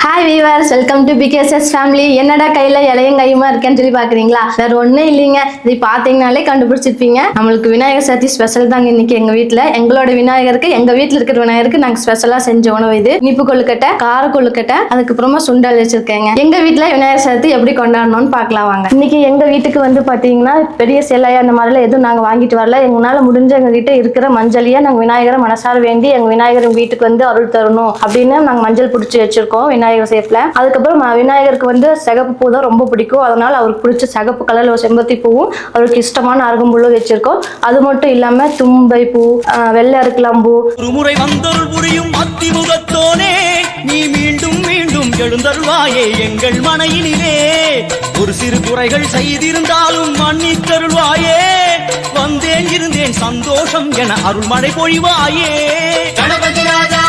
Hi viewers, welcome to PKSS family. என்னடா கையில் இலையும் கையுமா இருக்கேன்னு சொல்லி பார்க்குறீங்களா? வேறு ஒன்றும் இல்லைங்க. இது பார்த்தீங்கனாலே கண்டுபிடிச்சிருப்பீங்க. நம்மளுக்கு விநாயகர் சதுர்த்தி ஸ்பெஷல் தாங்க இன்னைக்கு எங்கள் வீட்டில். எங்களோட விநாயகருக்கு, எங்கள் வீட்டில் இருக்கிற விநாயகருக்கு நாங்கள் ஸ்பெஷலாக செஞ்ச உணவு இது. இனிப்பு கொழுக்கட்டை, கார கொழுக்கட்டை, அதுக்கப்புறமா சுண்டல் வச்சுருக்கேங்க. எங்கள் வீட்டில் விநாயகர் சதுர்த்தி எப்படி கொண்டாடணும்னு பார்க்கலாம் வாங்க. இன்னைக்கு எங்கள் வீட்டுக்கு வந்து பார்த்தீங்கன்னா பெரிய சிலையா அந்த மாதிரிலாம் எதுவும் நாங்கள் வாங்கிட்டு வரல. எங்களால் முடிஞ்ச எங்ககிட்ட இருக்கிற மஞ்சளையே நாங்கள் விநாயகரை மனசார வேண்டி எங்கள் விநாயகர் வீட்டுக்கு வந்து அருள் தரணும் அப்படின்னு நாங்கள் மஞ்சள் பிடிச்சி வச்சிருக்கோம் விநாயகர் சேஃப்ல. அதுக்கப்புறம் விநாயகருக்கு வந்து சிகப்பு பூ தான் ரொம்ப பிடிக்கும். அதனால அவருக்கு பிடிச்ச சிகப்பு கலர்ல ஒரு செம்பருத்தி பூவும் அவருக்கு இஷ்டமான அருகம்புல்லும் வச்சிருக்கோம். அது மட்டும் இல்லாம தும்பை பூ, வெள்ளை அருக்கலாம்பூ. ஒரு முறை வந்தருள் புரியும் அத்திமுகத்தோனே, நீ மீண்டும் மீண்டும் எழுந்தருள்வாயே எங்கள் மனையிலே. ஒரு சிறு குறைகள் செய்திருந்தாலும் மன்னித்தருள்வாயே. வந்தேன் இருந்தேன் சந்தோஷம் என அருள்மழை பொழிவாயே. கணபதி ராஜா